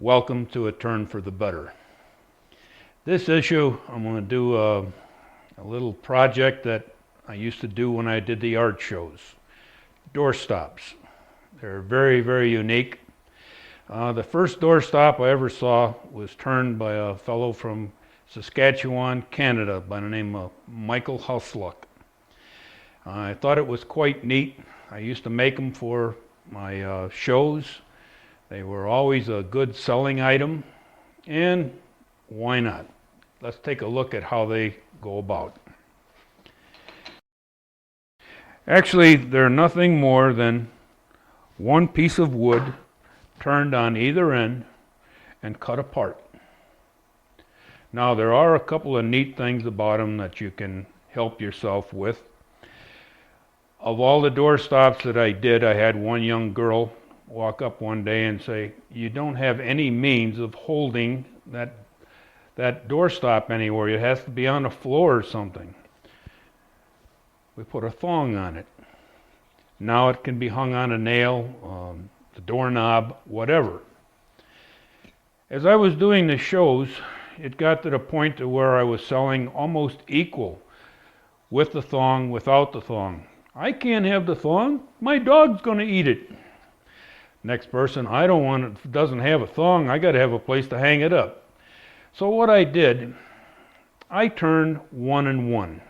Welcome to A Turn for the Better. This issue, I'm going to do a little project that I used to do when I did the art shows. Doorstops. They're very, very unique. The first doorstop I ever saw was turned by a fellow from Saskatchewan, Canada, by the name of Michael Husluck. I thought it was quite neat. I used to make them for my shows. They were always a good selling item, and why not? Let's take a look at how they go about. Actually, they're nothing more than one piece of wood turned on either end and cut apart. Now, there are a couple of neat things about them that you can help yourself with. Of all the doorstops that I did, I had one young girl walk up one day and say, "You don't have any means of holding that doorstop anywhere. It has to be on the floor or something." We put a thong on it. Now it can be hung on a nail, the doorknob, whatever. As I was doing the shows, it got to the point to where I was selling almost equal with the thong, without the thong. I can't have the thong. My dog's going to eat it. Next person, I don't want it, if it doesn't have a thong, I got to have a place to hang it up. So what I did, I turned 1 and 1.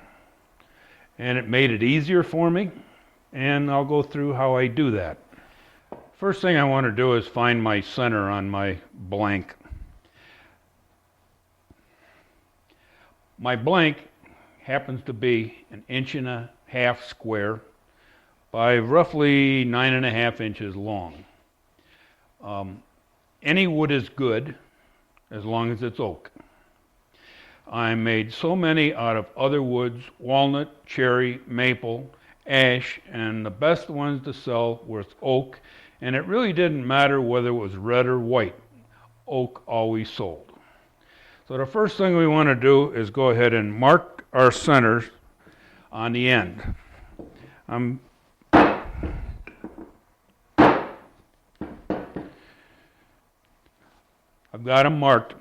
And it made it easier for me, and I'll go through how I do that. First thing I want to do is find my center on my blank. My blank happens to be 1.5 inches square by roughly 9.5 inches long. Any wood is good as long as it's oak. I made so many out of other woods: walnut, cherry, maple, ash, and the best ones to sell were oak, and it really didn't matter whether it was red or white. Oak always sold. So the first thing we want to do is go ahead and mark our centers on the end. I've got them marked.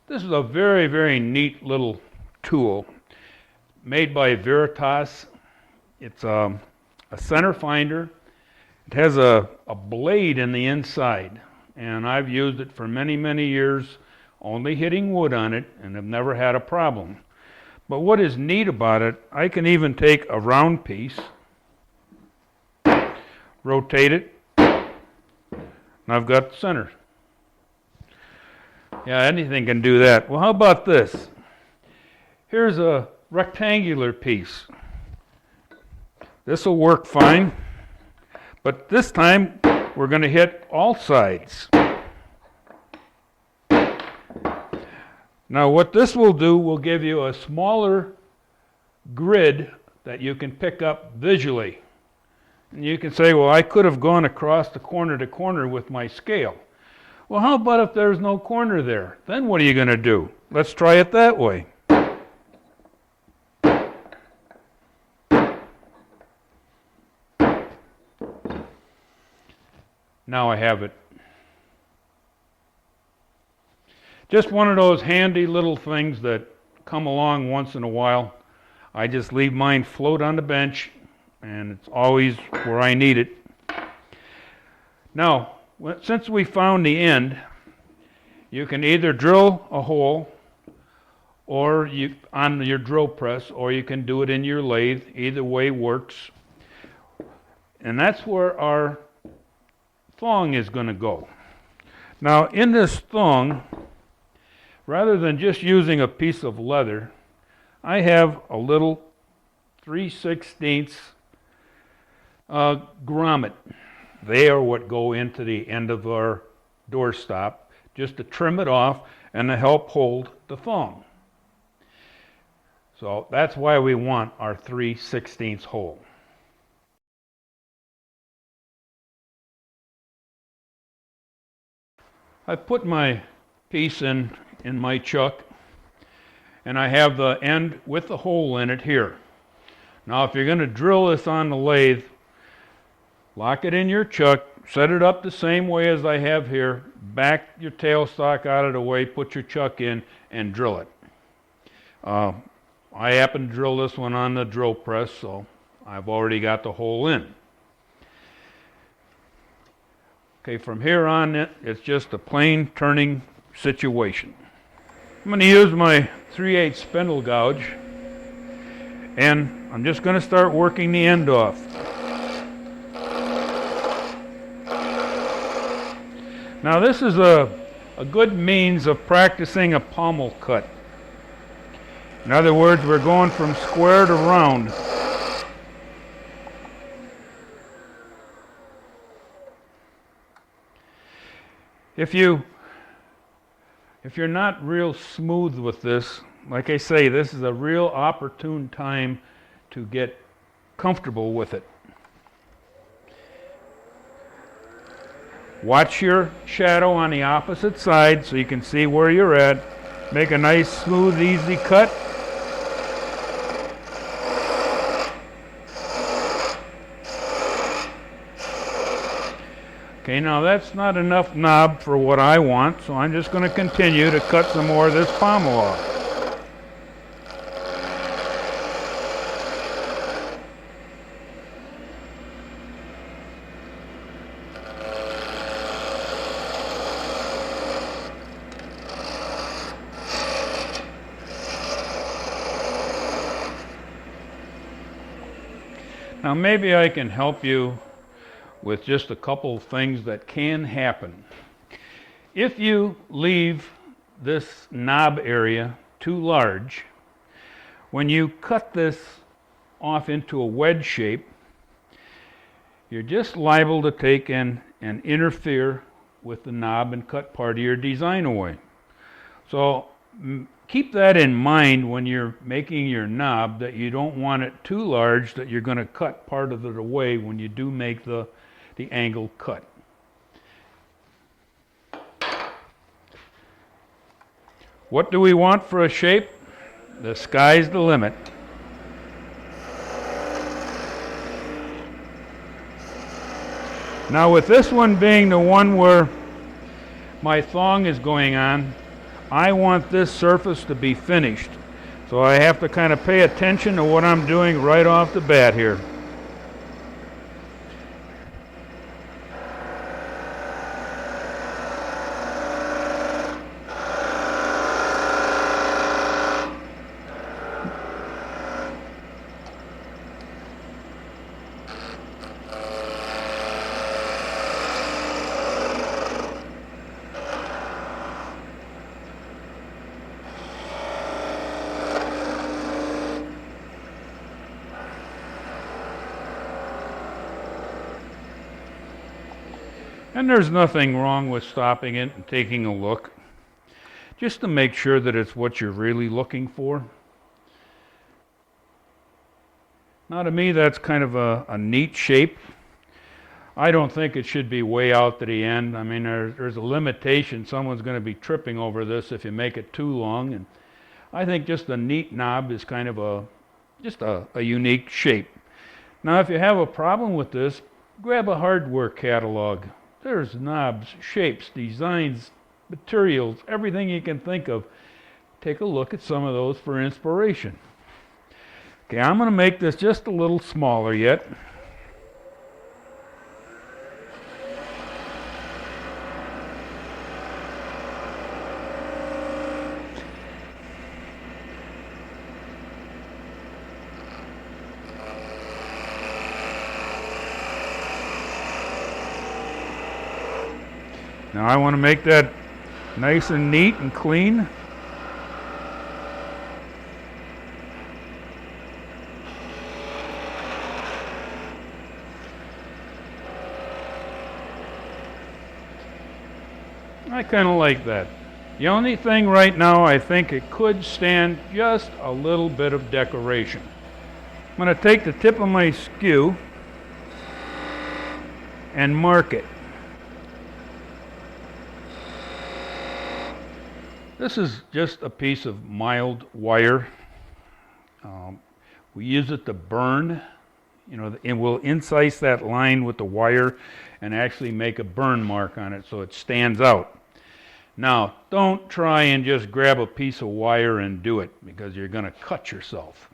This is a very, very neat little tool made by Veritas. It's a center finder. It has a blade in the inside, and I've used it for many, many years, only hitting wood on it, and have never had a problem. But what is neat about it, I can even take a round piece, rotate it, and I've got the center. Yeah, anything can do that. Well, how about this? Here's a rectangular piece. This will work fine, but this time we're going to hit all sides. Now, what this will do will give you a smaller grid that you can pick up visually. And you can say, well, I could have gone across the corner to corner with my scale. Well, how about if there's no corner there? Then what are you going to do? Let's try it that way. Now I have it. Just one of those handy little things that come along once in a while. I just leave mine float on the bench, and it's always where I need it. Now, since we found the end, you can either drill a hole or on your drill press, or you can do it in your lathe. Either way works. And that's where our thong is going to go. Now, in this thong, rather than just using a piece of leather, I have a little 3/16 grommet. They are what go into the end of our doorstop, just to trim it off and to help hold the thong. So that's why we want our 3/16 hole. I put my piece in my chuck, and I have the end with the hole in it here. Now, if you're going to drill this on the lathe, lock it in your chuck, set it up the same way as I have here, back your tailstock out of the way, put your chuck in, and drill it. I happen to drill this one on the drill press, so I've already got the hole in. Okay, from here on, it's just a plain turning situation. I'm going to use my 3/8 spindle gouge, and I'm just going to start working the end off. Now this is a good means of practicing a pommel cut. In other words, we're going from square to round. If you're not real smooth with this, like I say, this is a real opportune time to get comfortable with it. Watch your shadow on the opposite side so you can see where you're at. Make a nice, smooth, easy cut. Okay, now that's not enough knob for what I want, so I'm just going to continue to cut some more of this pommel off. Now maybe I can help you with just a couple of things that can happen. If you leave this knob area too large, when you cut this off into a wedge shape, you're just liable to take in and interfere with the knob and cut part of your design away. So keep that in mind when you're making your knob, that you don't want it too large that you're going to cut part of it away when you do make the angle cut. What do we want for a shape? The sky's the limit. Now with this one being the one where my thong is going on, I want this surface to be finished. So I have to kind of pay attention to what I'm doing right off the bat here. And there's nothing wrong with stopping it and taking a look, just to make sure that it's what you're really looking for. Now to me that's kind of a neat shape. I don't think it should be way out to the end. I mean there's a limitation. Someone's going to be tripping over this if you make it too long, and I think just a neat knob is kind of a unique shape. Now if you have a problem with this, grab a hardware catalog. There's knobs, shapes, designs, materials, everything you can think of. Take a look at some of those for inspiration. Okay, I'm going to make this just a little smaller yet. Now I want to make that nice and neat and clean. I kind of like that. The only thing right now, I think it could stand just a little bit of decoration. I'm going to take the tip of my skew and mark it. This is just a piece of mild wire. We use it to burn. You know, it will incise that line with the wire and actually make a burn mark on it so it stands out. Now, don't try and just grab a piece of wire and do it, because you're going to cut yourself.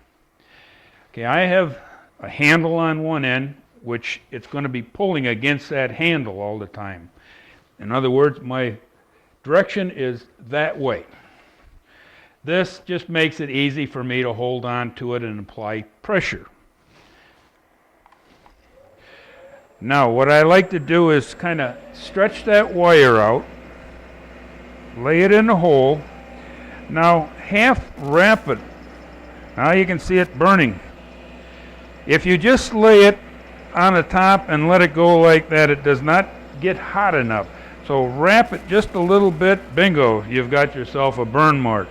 Okay, I have a handle on one end, which it's going to be pulling against that handle all the time. In other words, my direction is that way. This just makes it easy for me to hold on to it and apply pressure. Now, what I like to do is kind of stretch that wire out, lay it in the hole. Now, half wrap it. Now you can see it burning. If you just lay it on the top and let it go like that, it does not get hot enough. So wrap it just a little bit, bingo, you've got yourself a burn mark.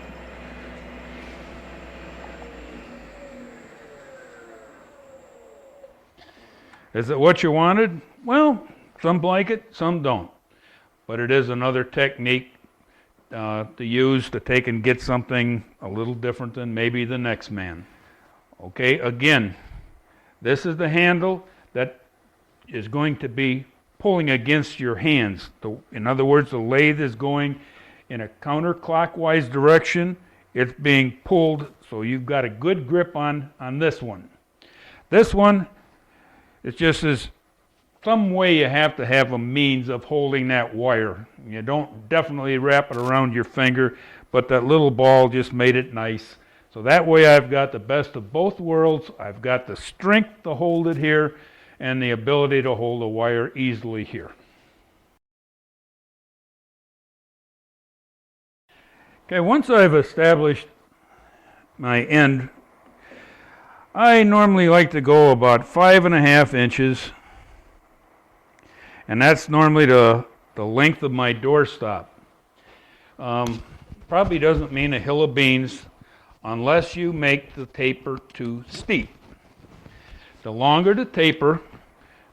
Is it what you wanted? Well, some like it, some don't. But it is another technique to use to take and get something a little different than maybe the next man. Okay, again, this is the handle that is going to be pulling against your hands. In other words, the lathe is going in a counterclockwise direction. It's being pulled, so you've got a good grip on this one. This one, it's just as some way you have to have a means of holding that wire. You don't definitely wrap it around your finger, but that little ball just made it nice. So that way I've got the best of both worlds. I've got the strength to hold it here and the ability to hold the wire easily here. Okay, once I've established my end, I normally like to go about 5.5 inches, and that's normally the length of my doorstop. Probably doesn't mean a hill of beans unless you make the taper too steep. The longer the taper,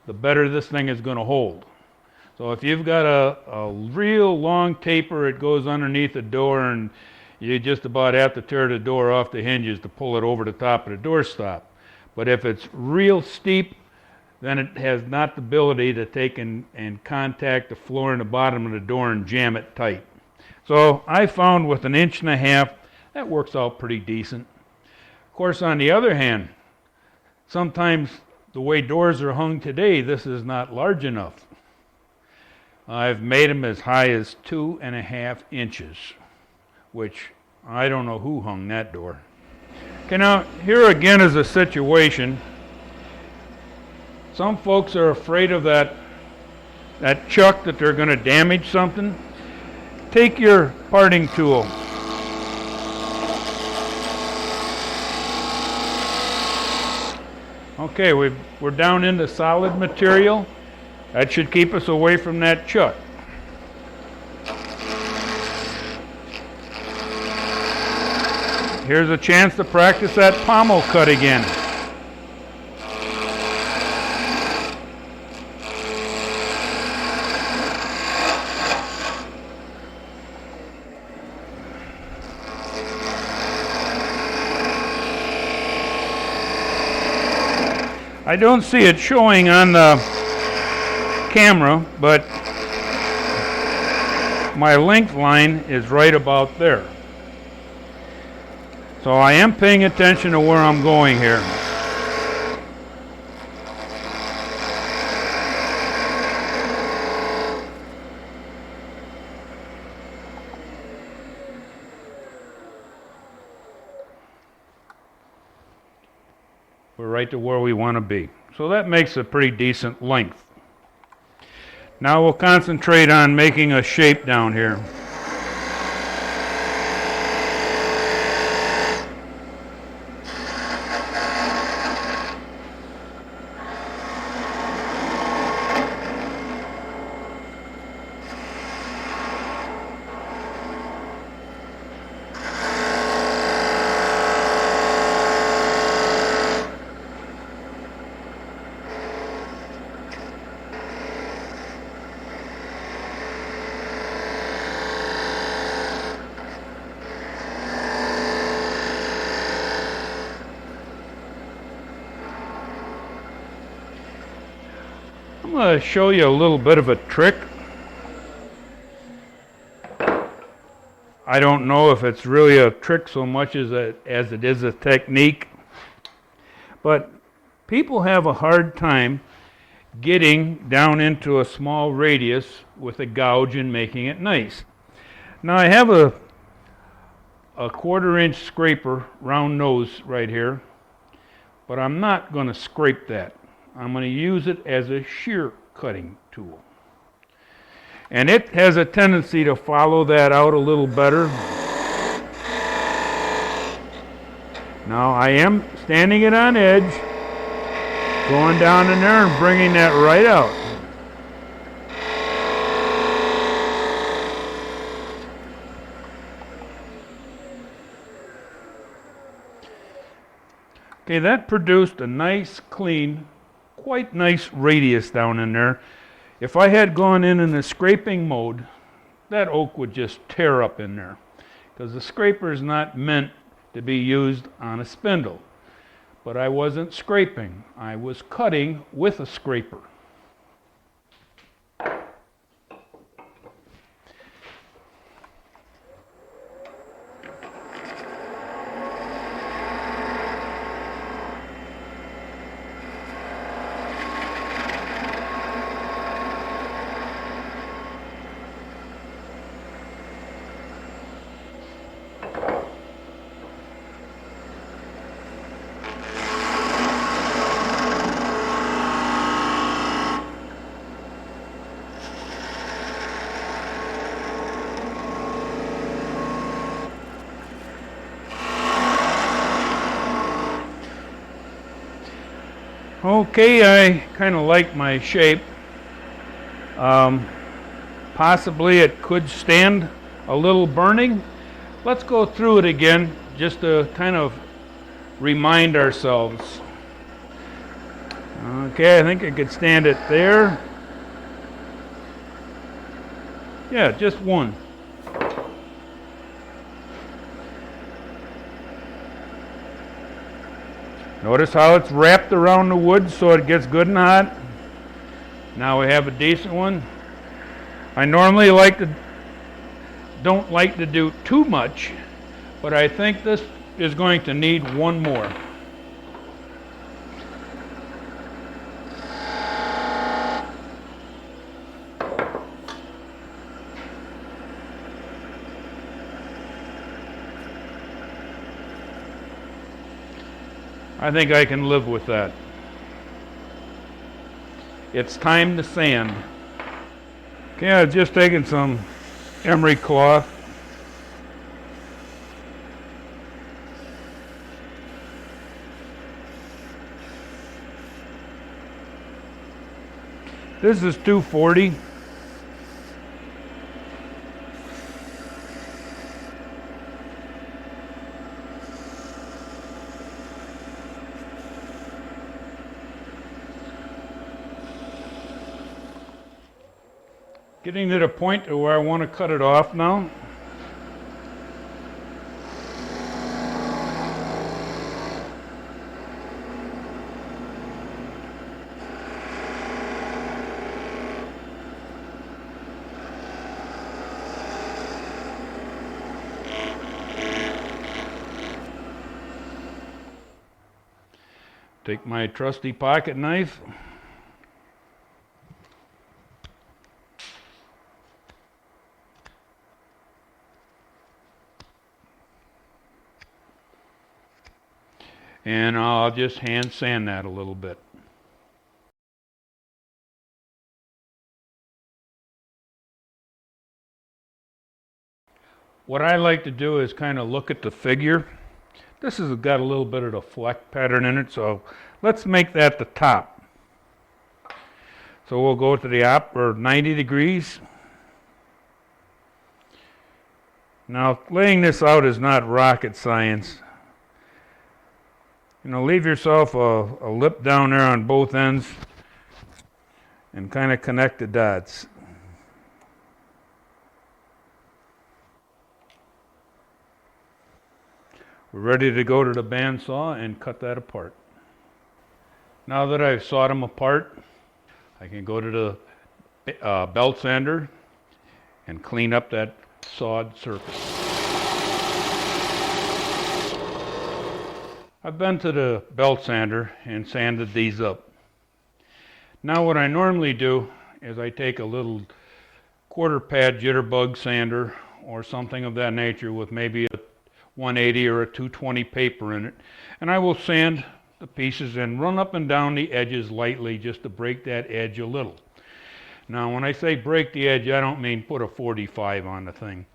the better this thing is going to hold. So if you've got a real long taper, it goes underneath the door and you just about have to tear the door off the hinges to pull it over the top of the doorstop. But if it's real steep, then it has not the ability to take and contact the floor and the bottom of the door and jam it tight. So I found with 1.5 inches, that works out pretty decent. Of course, on the other hand, sometimes the way doors are hung today, this is not large enough. I've made them as high as 2.5 inches, which I don't know who hung that door. Okay, now here again is a situation. Some folks are afraid of that chuck, that they're going to damage something. Take your parting tool. Okay, we're down into solid material. That should keep us away from that chuck. Here's a chance to practice that pommel cut again. I don't see it showing on the camera, but my length line is right about there. So I am paying attention to where I'm going here. We're right to where we want to be. So that makes a pretty decent length. Now we'll concentrate on making a shape down here. going to show you a little bit of a trick. I don't know if it's really a trick so much as it is a technique, but people have a hard time getting down into a small radius with a gouge and making it nice. Now I have a 1/4 inch scraper, round nose right here, but I'm not going to scrape that. I'm going to use it as a shear cutting tool. And it has a tendency to follow that out a little better. Now I am standing it on edge, going down in there and bringing that right out. Okay, that produced a nice, clean, quite nice radius down in there. If I had gone in the scraping mode, that oak would just tear up in there, because the scraper is not meant to be used on a spindle. But I wasn't scraping, I was cutting with a scraper. Okay, I kind of like my shape. Possibly it could stand a little burning. Let's go through it again just to kind of remind ourselves. Okay, I think I could stand it there. Yeah, just one. Notice how it's wrapped around the wood so it gets good and hot. Now we have a decent one. I normally don't like to do too much, but I think this is going to need one more. I think I can live with that. It's time to sand. Okay, I've just taken some emery cloth. This is 240. Getting to the point where I want to cut it off now. Take my trusty pocket knife. And I'll just hand sand that a little bit. What I like to do is kind of look at the figure. This has got a little bit of the fleck pattern in it, so let's make that the top. So we'll go to the 90 degrees. Now, laying this out is not rocket science. You know, leave yourself a lip down there on both ends and kind of connect the dots. We're ready to go to the bandsaw and cut that apart. Now that I've sawed them apart, I can go to the belt sander and clean up that sawed surface. I've been to the belt sander and sanded these up. Now what I normally do is I take a little quarter pad jitterbug sander or something of that nature with maybe a 180 or a 220 paper in it, and I will sand the pieces and run up and down the edges lightly just to break that edge a little. Now when I say break the edge, I don't mean put a 45 on the thing.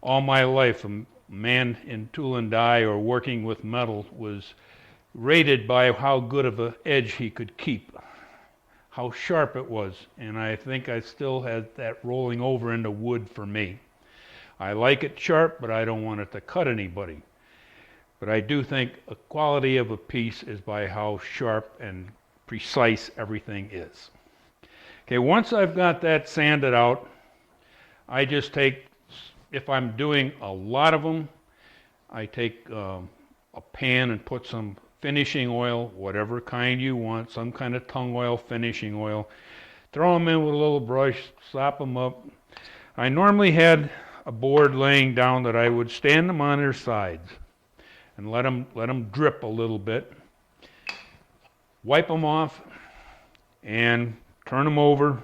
All my life, a man in tool and die or working with metal was rated by how good of an edge he could keep, how sharp it was, and I think I still had that rolling over into wood for me. I like it sharp, but I don't want it to cut anybody. But I do think the quality of a piece is by how sharp and precise everything is. Okay, once I've got that sanded out, I just take, if I'm doing a lot of them, I take a pan and put some finishing oil, whatever kind you want, some kind of tung oil, finishing oil. Throw them in with a little brush, sop them up. I normally had a board laying down that I would stand them on their sides and let them drip a little bit. Wipe them off and turn them over.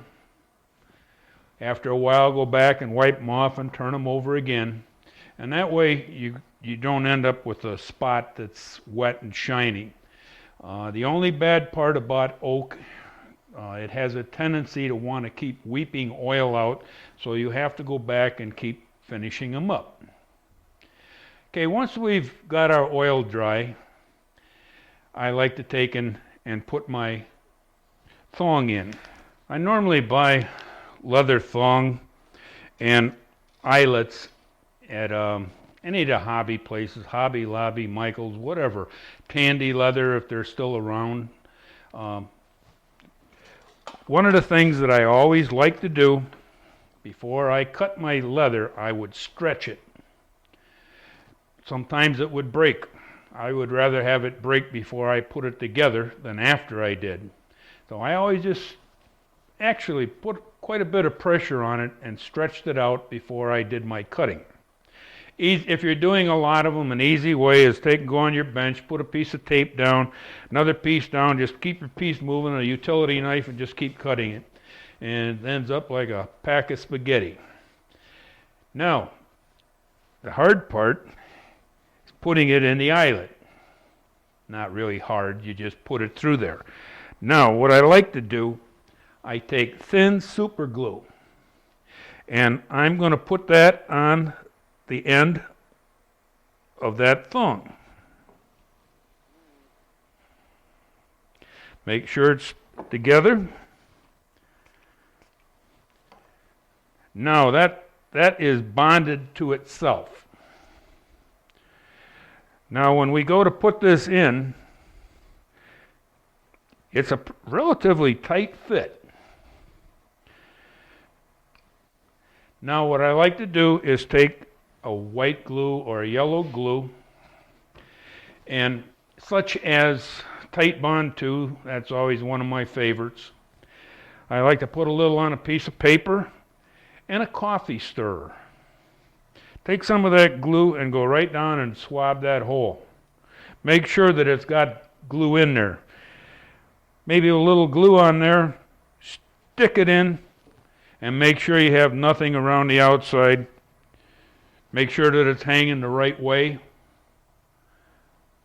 After a while, go back and wipe them off and turn them over again. And that way you don't end up with a spot that's wet and shiny. The only bad part about oak, it has a tendency to want to keep weeping oil out, so you have to go back and keep finishing them up. Okay, once we've got our oil dry, I like to take and put my thong in. I normally buy leather thong and eyelets at any of the hobby places, Hobby Lobby, Michael's, whatever. Tandy Leather if they're still around. One of the things that I always like to do before I cut my leather, I would stretch it. Sometimes it would break. I would rather have it break before I put it together than after I did. So I always just actually put quite a bit of pressure on it and stretched it out before I did my cutting. If you're doing a lot of them, an easy way is go on your bench, put a piece of tape down, another piece down, just keep your piece moving, a utility knife, and just keep cutting it. And it ends up like a pack of spaghetti. Now, the hard part is putting it in the eyelet. Not really hard, you just put it through there. Now, what I like to do, I take thin super glue, and I'm going to put that on the end of that thong. Make sure it's together. Now that is bonded to itself. Now when we go to put this in, it's a relatively tight fit. Now what I like to do is take a white glue or a yellow glue, and such as Tight Bond 2, that's always one of my favorites. I like to put a little on a piece of paper and a coffee stirrer. Take some of that glue and go right down and swab that hole. Make sure that it's got glue in there. Maybe a little glue on there, stick it in, and make sure you have nothing around the outside. Make sure that it's hanging the right way,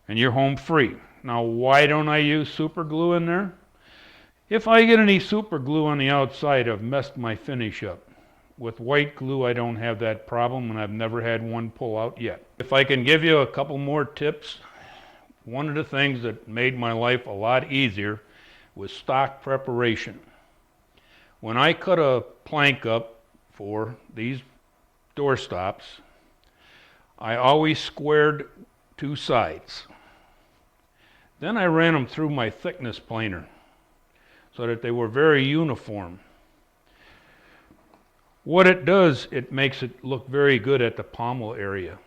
and you're home free. Now, why don't I use super glue in there? If I get any super glue on the outside, I've messed my finish up. With white glue, I don't have that problem, and I've never had one pull out yet. If I can give you a couple more tips, one of the things that made my life a lot easier was stock preparation. When I cut a plank up for these door stops, I always squared two sides. Then I ran them through my thickness planer so that they were very uniform. What it does, it makes it look very good at the pommel area.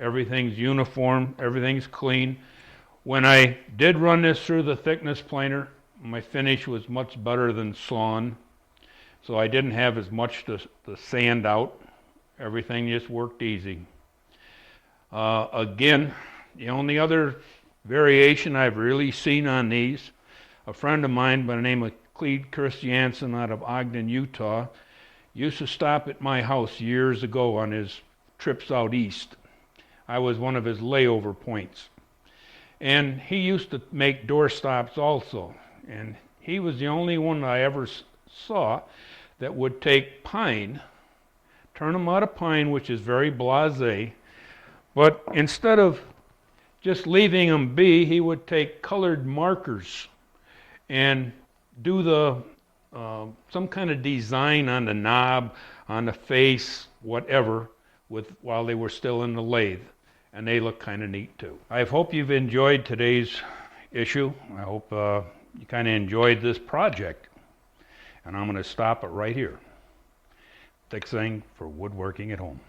Everything's uniform, everything's clean. When I did run this through the thickness planer, my finish was much better than sawn, so I didn't have as much to sand out. Everything just worked easy. Again, the only other variation I've really seen on these, a friend of mine by the name of Clede Christiansen out of Ogden, Utah, used to stop at my house years ago on his trips out east. I was one of his layover points. And he used to make door stops also. And he was the only one I ever saw that would take pine, turn them out of pine, which is very blasé, but instead of just leaving them be, he would take colored markers and do the some kind of design on the knob, on the face, whatever, while they were still in the lathe. And they look kind of neat too. I hope you've enjoyed today's issue. I hope you kind of enjoyed this project. And I'm going to stop it right here. Fixing for woodworking at home.